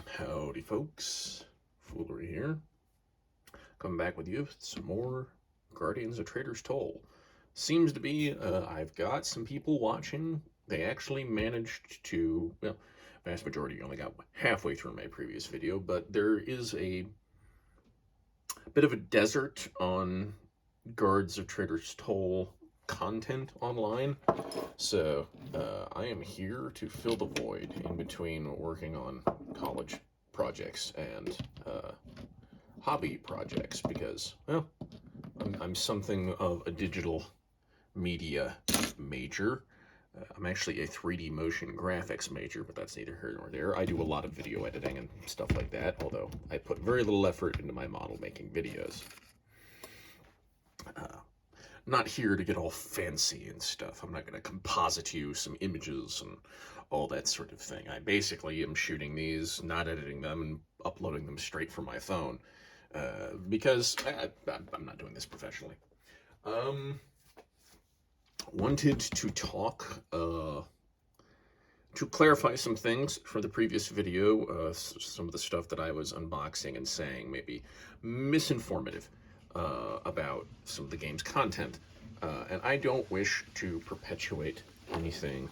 Howdy, folks. Foolery here. Coming back with you with some more Guardians of Traitor's Toll. Seems to be, I've got some people watching. They actually managed to, well, vast majority only got halfway through my previous video, but there is a bit of a desert on Guards of Traitor's Toll content online. So I am here to fill the void in between working on college projects and hobby projects because, well, I'm something of a digital media major. I'm actually a 3D motion graphics major, but that's neither here nor there. I do a lot of video editing and stuff like that, although I put very little effort into my model making videos. Not here to get all fancy and stuff. I'm not going to composite you some images and all that sort of thing. I basically am shooting these, not editing them, and uploading them straight from my phone. Because I'm not doing this professionally. Wanted to talk, to clarify some things for the previous video. Some of the stuff that I was unboxing and saying maybe misinformative about some of the game's content. And I don't wish to perpetuate anything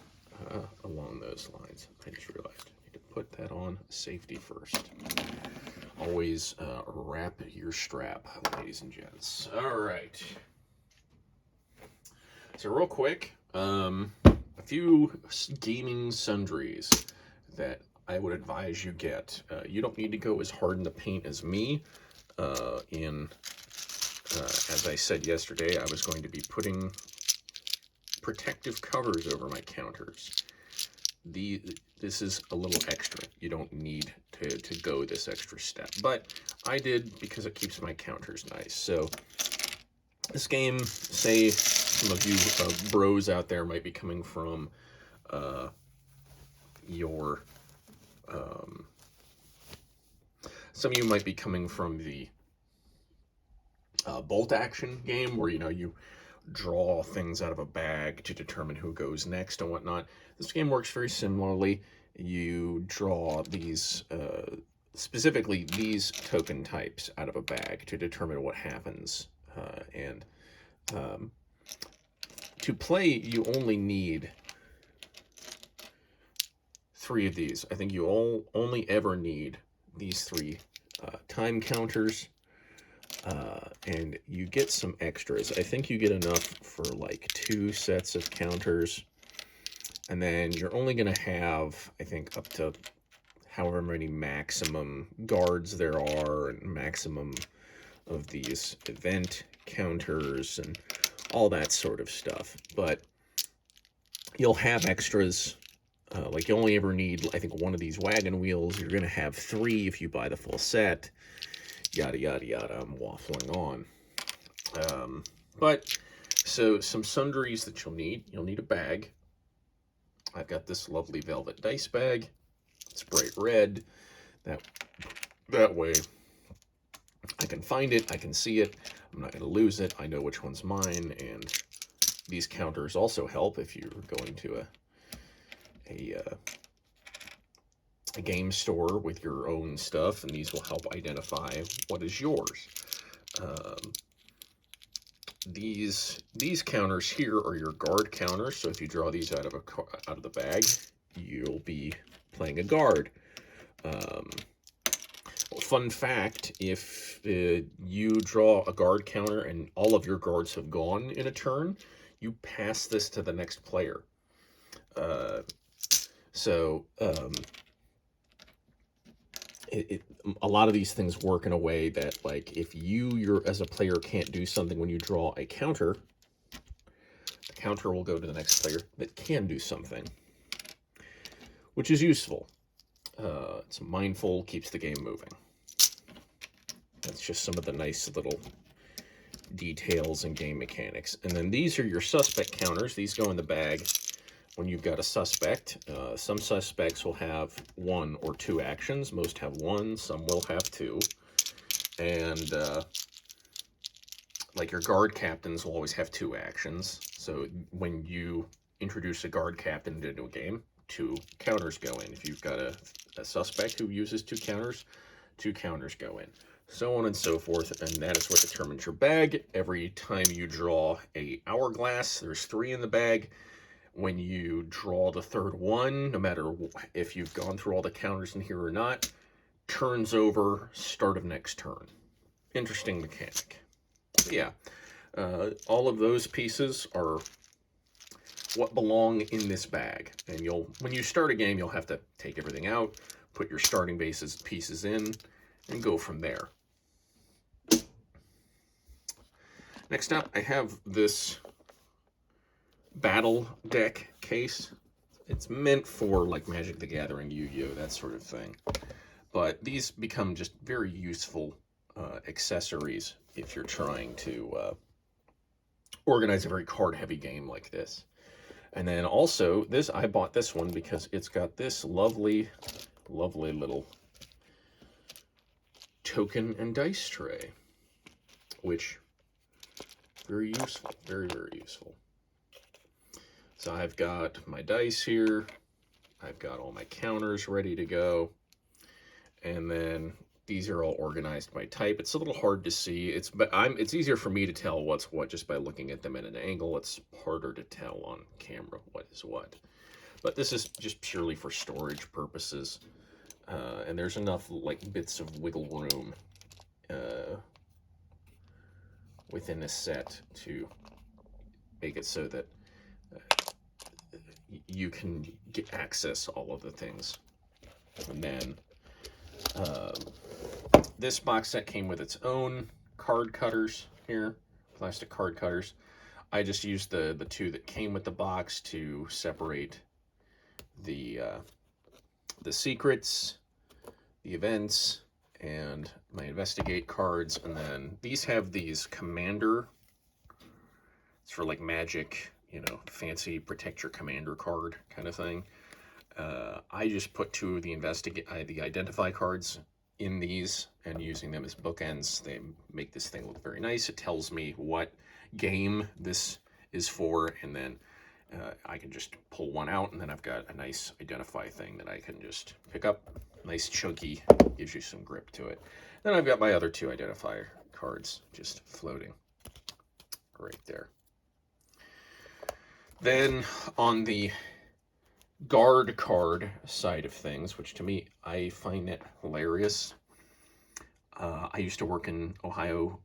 along those lines. I just realized I need to put that on safety first. Always wrap your strap, ladies and gents. All right. So real quick, a few gaming sundries that I would advise you get. You don't need to go as hard in the paint as me. As I said yesterday, I was going to be putting protective covers over my counters. This is a little extra. You don't need to go this extra step, but I did because it keeps my counters nice. So this game, say some of you bros out there might be coming from some of you might be coming from the bolt action game where, you know, you draw things out of a bag to determine who goes next and whatnot. This game works very similarly. You draw these, specifically these token types out of a bag to determine what happens. To play, you only need 3 of these. I think you only ever need these 3 time counters. And you get some extras. I think you get enough for like 2 sets of counters. And then you're only going to have, I think, up to however many maximum guards there are, and maximum of these event counters and all that sort of stuff. But you'll have extras. Like you only ever need, I think, 1 of these wagon wheels. You're going to have 3 if you buy the full set. Yada, yada, yada. I'm waffling on. But, so some sundries that you'll need. You'll need a bag. I've got this lovely velvet dice bag. It's bright red. That way I can find it. I can see it. I'm not going to lose it. I know which one's mine. And these counters also help if you're going to a game store with your own stuff, and these will help identify what is yours. These counters here are your guard counters, so if you draw these out of the bag, you'll be playing a guard. Fun fact, if you draw a guard counter and all of your guards have gone in a turn, you pass this to the next player. A lot of these things work in a way that, like, if you as a player can't do something when you draw a counter, the counter will go to the next player that can do something, which is useful. It's mindful, keeps the game moving. That's just some of the nice little details and game mechanics. And then these are your suspect counters. These go in the bag when you've got a suspect. Some suspects will have 1 or 2 actions. Most have 1, some will have 2. And like your guard captains will always have 2 actions. So when you introduce a guard captain into a game, 2 counters go in. If you've got a suspect who uses 2 counters go in. So on and so forth, and that is what determines your bag. Every time you draw a hourglass, there's 3 in the bag. When you draw the 3rd one, no matter if you've gone through all the counters in here or not, turns over, start of next turn. Interesting mechanic. But yeah, all of those pieces are what belong in this bag. And when you start a game, you'll have to take everything out, put your starting pieces in, and go from there. Next up, I have this battle deck case. It's meant for like Magic the Gathering, Yu-Gi-Oh, that sort of thing. But these become just very useful accessories if you're trying to organize a very card-heavy game like this. And then also, I bought this one because it's got this lovely, lovely little token and dice tray, which very useful, very, very useful. So I've got my dice here. I've got all my counters ready to go. And then these are all organized by type. It's a little hard to see. It's easier for me to tell what's what just by looking at them at an angle. It's harder to tell on camera what is what. But this is just purely for storage purposes. And there's enough like bits of wiggle room within this set to make it so that you can access all of the things. And then this box set came with its own card cutters here, plastic card cutters. I just used the 2 that came with the box to separate the secrets, the events, and my investigate cards. And then these have these commander. It's for like Magic, fancy protect your commander card kind of thing. I just put 2 of the identify cards in these and using them as bookends. They make this thing look very nice. It tells me what game this is for, and then I can just pull one out, and then I've got a nice identify thing that I can just pick up. Nice chunky, gives you some grip to it. Then I've got my other 2 identifier cards just floating right there. Then on the guard card side of things, which to me, I find it hilarious. I used to work in Ohio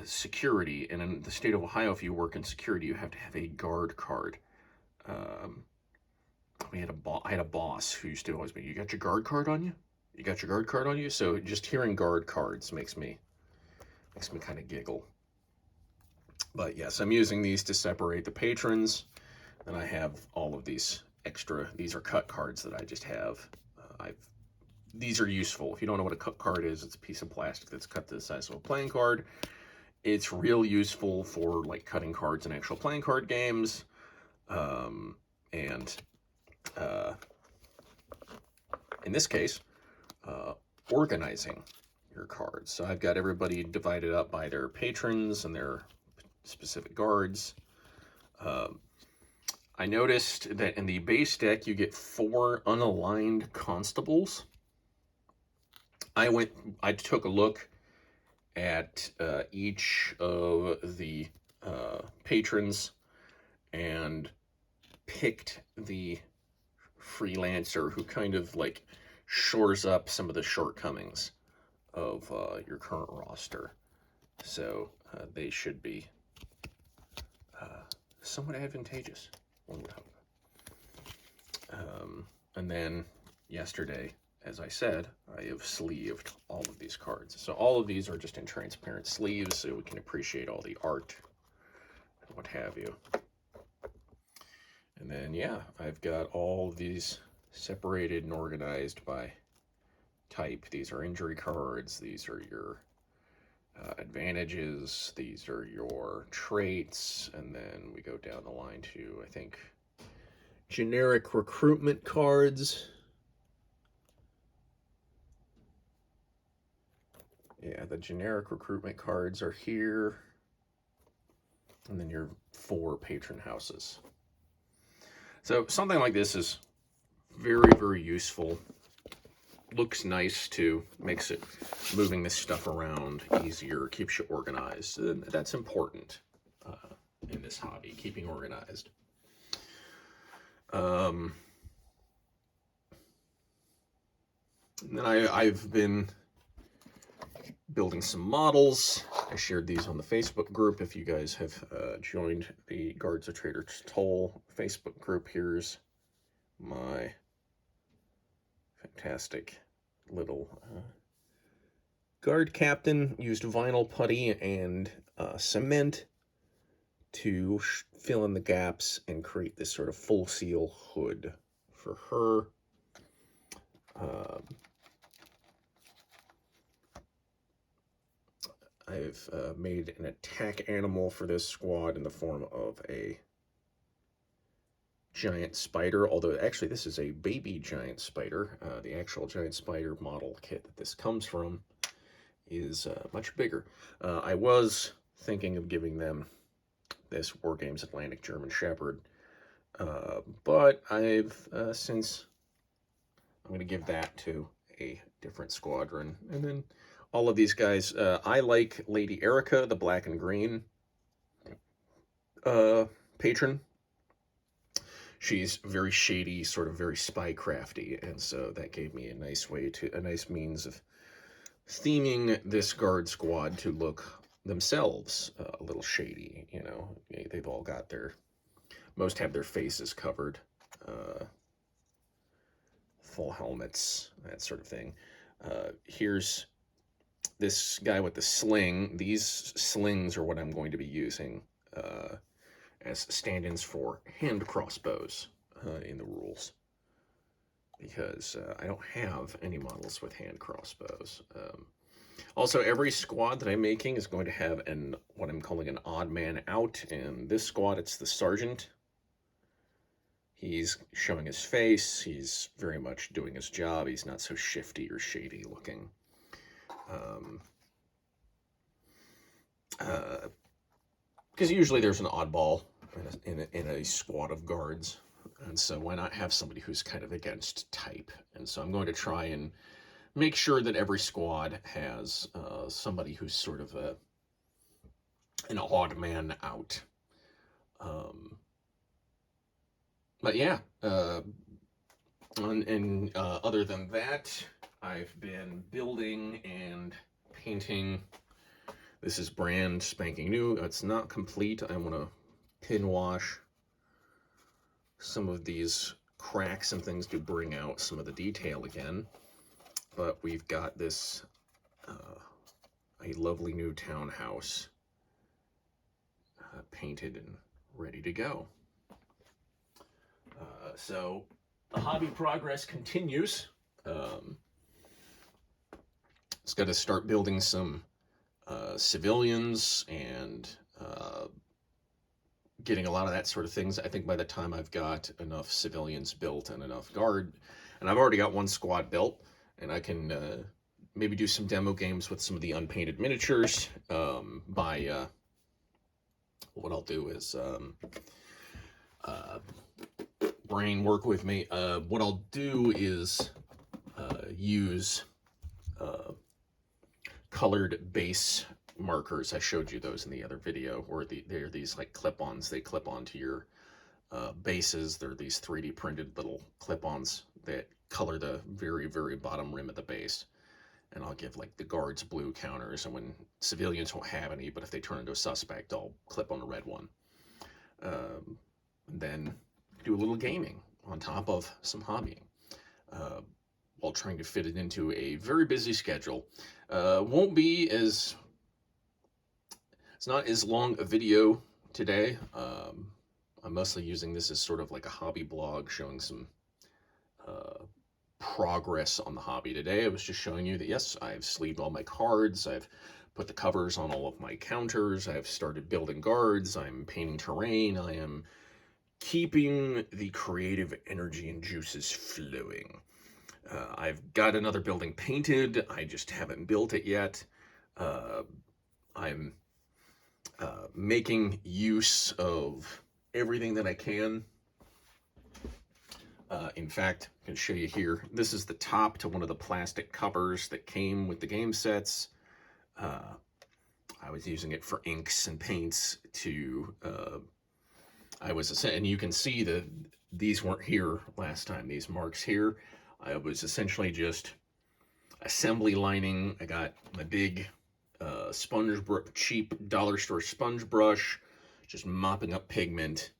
security, and in the state of Ohio, if you work in security, you have to have a guard card. I had a boss who used to always be, "You got your guard card on you? You got your guard card on you?" So just hearing guard cards makes me kind of giggle. But yes, I'm using these to separate the patrons. And I have all of these extra. These are cut cards that I just have. These are useful. If you don't know what a cut card is, it's a piece of plastic that's cut to the size of a playing card. It's real useful for like cutting cards in actual playing card games, and in this case, organizing your cards. So I've got everybody divided up by their patrons and their specific guards. I noticed that in the base deck, you get 4 unaligned constables. I took a look at each of the patrons and picked the freelancer who kind of like shores up some of the shortcomings of your current roster. So they should be somewhat advantageous, one would hope. And then yesterday, as I said, I have sleeved all of these cards. So all of these are just in transparent sleeves so we can appreciate all the art and what have you. And then, yeah, I've got all of these separated and organized by type. These are injury cards. These are your advantages. These are your traits. And then we go down the line to, I think, generic recruitment cards. Yeah, the generic recruitment cards are here. And then your for patron houses. So something like this is very, very useful. Looks nice too, makes it moving this stuff around easier, keeps you organized. That's important in this hobby, keeping organized. And then I've been building some models. I shared these on the Facebook group. If you guys have joined the Guards of Traitor's Toll Facebook group, here's my fantastic little guard captain. Used vinyl putty and cement to fill in the gaps and create this sort of full seal hood for her. I've made an attack animal for this squad in the form of a giant spider, although actually this is a baby giant spider. The actual giant spider model kit that this comes from is much bigger. I was thinking of giving them this War Games Atlantic German Shepherd, but I've since I'm going to give that to a different squadron. And then all of these guys, I like Lady Erica, the black and green patron. She's very shady, sort of very spycrafty, and so that gave me a nice means of theming this guard squad to look themselves a little shady. You know, they've all got most have their faces covered, full helmets, that sort of thing. Here's this guy with the sling. These slings are what I'm going to be using as stand-ins for hand crossbows in the rules, because I don't have any models with hand crossbows. Also, every squad that I'm making is going to have what I'm calling an odd man out. In this squad, it's the sergeant. He's showing his face. He's very much doing his job. He's not so shifty or shady looking. Because usually there's an oddball in a squad of guards, and so why not have somebody who's kind of against type? And so I'm going to try and make sure that every squad has somebody who's sort of an odd man out. But yeah, and other than that, I've been building and painting. This is brand spanking new. It's not complete. I want to pin wash some of these cracks and things to bring out some of the detail again. But we've got this a lovely new townhouse painted and ready to go. So the hobby progress continues. It's got to start building some civilians and getting a lot of that sort of things. I think by the time I've got enough civilians built and enough guard, and I've already got one squad built, and I can maybe do some demo games with some of the unpainted miniatures. What I'll do is brain, work with me. What I'll do is use colored base markers. I showed you those in the other video, where they're these like clip-ons. They clip onto your bases. They're these 3D printed little clip-ons that color the very, very bottom rim of the base. And I'll give like the guards blue counters, and when civilians won't have any, but if they turn into a suspect, I'll clip on a red one. Then do a little gaming on top of some hobbying, while trying to fit it into a very busy schedule. It's not as long a video today. I'm mostly using this as sort of like a hobby blog, showing some progress on the hobby. Today I was just showing you that yes, I've sleeved all my cards, I've put the covers on all of my counters, I've started building guards, I'm painting terrain, I am keeping the creative energy and juices flowing. I've got another building painted, I just haven't built it yet. I'm making use of everything that I can. In fact, I can show you here. This is the top to one of the plastic covers that came with the game sets. Uh, I was using it for inks and paints to. And you can see that these weren't here last time. These marks here, I was essentially just assembly lining. I got my big cheap dollar store sponge brush, just uh, mopping up pigment,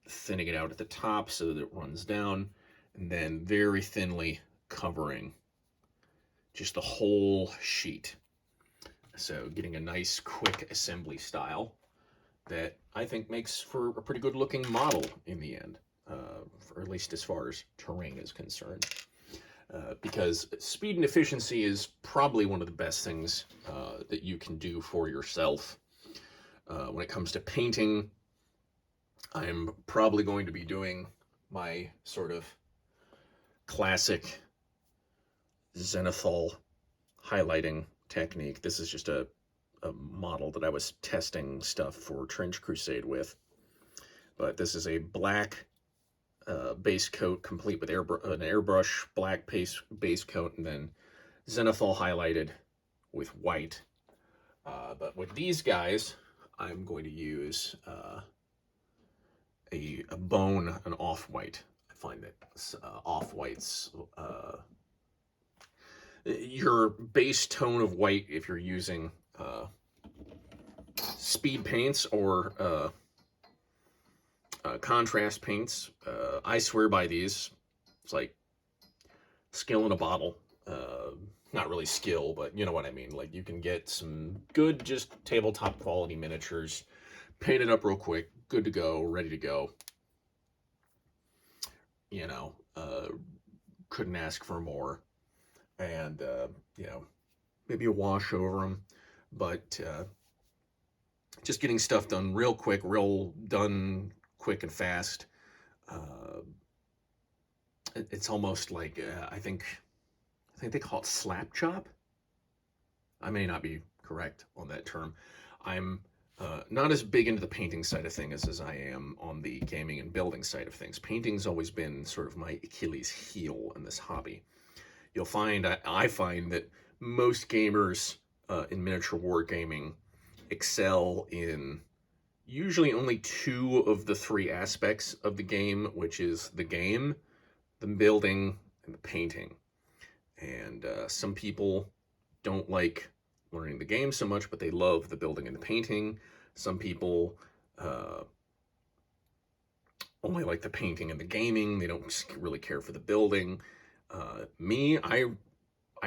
thinning it out at the top so that it runs down, and then very thinly covering just the whole sheet. So getting a nice quick assembly style that I think makes for a pretty good looking model in the end, or at least as far as terrain is concerned. Because speed and efficiency is probably one of the best things that you can do for yourself. When it comes to painting, I'm probably going to be doing my sort of classic zenithal highlighting technique. This is just a model that I was testing stuff for Trench Crusade with. But this is a black base coat complete with an airbrush black base coat, and then zenithal highlighted with white. But with these guys, I'm going to use a bone, an off-white. I find that off-whites, your base tone of white, if you're using speed paints or contrast paints, I swear by these. It's like skill in a bottle. Not really skill, but you know what I mean. Like, you can get some good, just tabletop quality miniatures, paint it up real quick, good to go, ready to go. You know, couldn't ask for more. And, you know, maybe a wash over them. But just getting stuff done real quick, quick and fast. It's almost like, I think they call it slap chop. I may not be correct on that term. I'm not as big into the painting side of things as I am on the gaming and building side of things. Painting's always been sort of my Achilles heel in this hobby. You'll find, I find that most gamers in miniature wargaming excel in usually only two of the three aspects of the game, which is the game, the building, and the painting. And some people don't like learning the game so much, but they love the building and the painting. Some people only like the painting and the gaming. They don't really care for the building. Me, I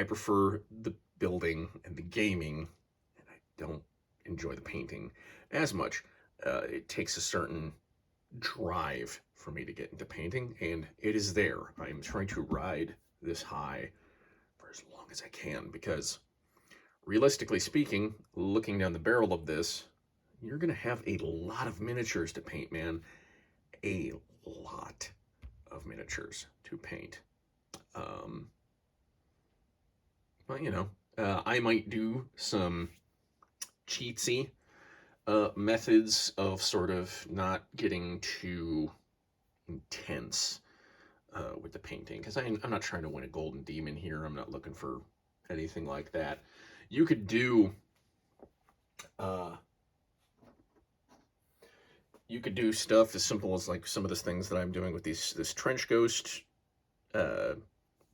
prefer the building and the gaming, and I don't enjoy the painting as much. It takes a certain drive for me to get into painting, and it is there. I'm trying to ride this high for as long as I can, because realistically speaking, looking down the barrel of this, you're going to have a lot of miniatures to paint, man. A lot of miniatures to paint. But, you know, I might do some cheatsy methods of sort of not getting too intense with the painting, because I'm not trying to win a golden demon here. I'm not looking for anything like that. You could do stuff as simple as like some of the things that I'm doing with this trench ghost.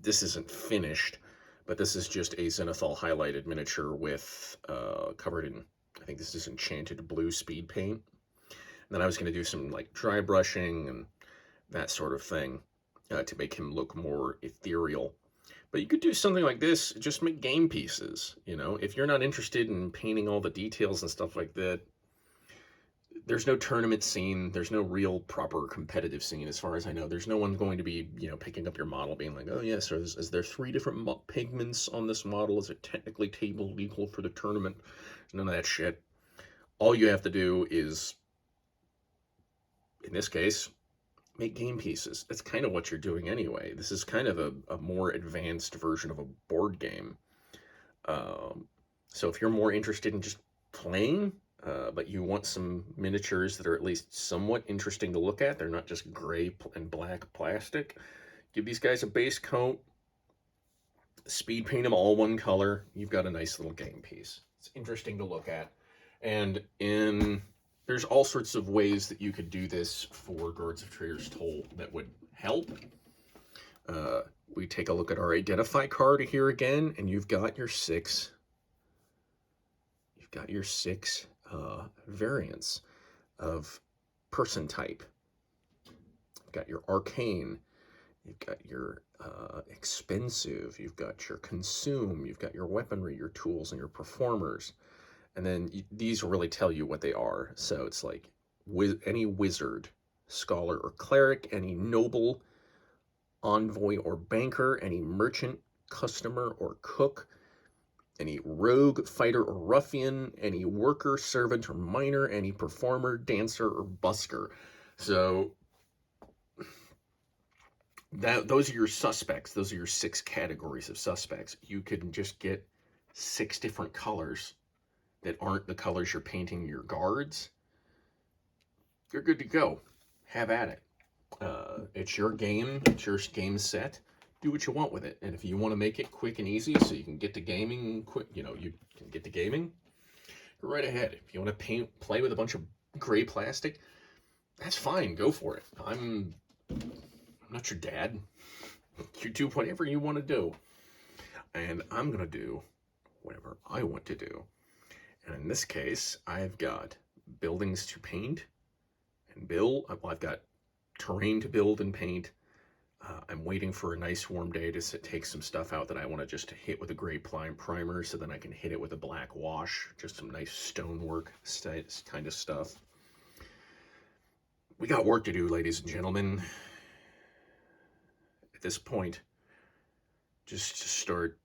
This isn't finished, but this is just a zenithal highlighted miniature with covered in, I think this is enchanted blue speed paint. And then I was going to do some like dry brushing and that sort of thing to make him look more ethereal. But you could do something like this, just make game pieces, you know? If you're not interested in painting all the details and stuff like that, there's no tournament scene, there's no real proper competitive scene as far as I know. There's no one going to be, you know, picking up your model being like, oh yes, is there 3 different pigments on this model? Is it technically table legal for the tournament? None of that shit. All you have to do is, in this case, make game pieces. That's kind of what you're doing anyway. This is kind of a more advanced version of a board game. So if you're more interested in just playing, but you want some miniatures that are at least somewhat interesting to look at, they're not just gray and black plastic, give these guys a base coat, speed paint them all one color. You've got a nice little game piece. It's interesting to look at. And there's all sorts of ways that you could do this for Guards of Traitor's Toll that would help. We take a look at our identify card here again, and you've got your six variants of person type. You've got your arcane, you've got your expensive, you've got your consume, you've got your weaponry, your tools, and your performers. And then these really tell you what they are. So it's like any wizard, scholar, or cleric, any noble, envoy, or banker, any merchant, customer, or cook, any rogue, fighter, or ruffian, any worker, servant, or miner, any performer, dancer, or busker. So those are your suspects. Those are your 6 categories of suspects. You can just get 6 different colors that aren't the colors you're painting your guards. You're good to go. Have at it. It's your game. It's your game set. Do what you want with it. And if you want to make it quick and easy so you can get to gaming quick, you can get to gaming, go right ahead. If you want to play with a bunch of gray plastic, that's fine. Go for it. I'm not your dad. You do whatever you want to do. And I'm going to do whatever I want to do. And in this case, I've got buildings to paint and build. Well, I've got terrain to build and paint. I'm waiting for a nice warm day to take some stuff out that I want to just hit with a gray primer so then I can hit it with a black wash. Just some nice stonework kind of stuff. We got work to do, ladies and gentlemen. At this point, just to start,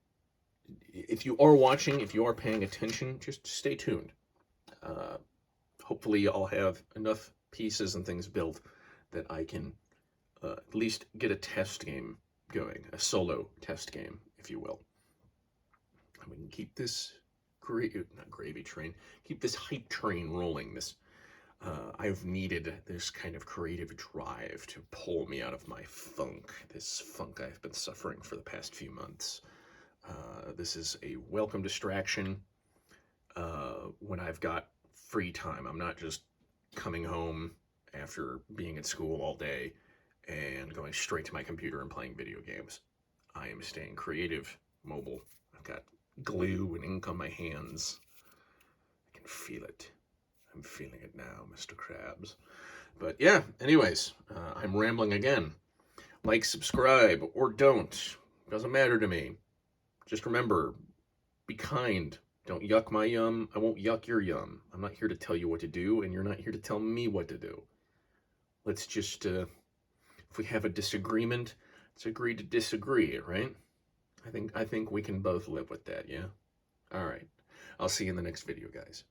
if you are watching, if you are paying attention, just stay tuned. Hopefully I'll have enough pieces and things built that I can at least get a test game going, a solo test game, if you will. And we can keep this keep this hype train rolling. I've needed this kind of creative drive to pull me out of my funk, this funk I've been suffering for the past few months. This is a welcome distraction when I've got free time. I'm not just coming home after being at school all day and going straight to my computer and playing video games. I am staying creative, mobile. I've got glue and ink on my hands. I can feel it. I'm feeling it now, Mr. Krabs. But yeah, anyways, I'm rambling again. Like, subscribe, or don't. Doesn't matter to me. Just remember, be kind. Don't yuck my yum. I won't yuck your yum. I'm not here to tell you what to do, and you're not here to tell me what to do. Let's just, if we have a disagreement, let's agree to disagree, right? I think we can both live with that, yeah? All right. I'll see you in the next video, guys.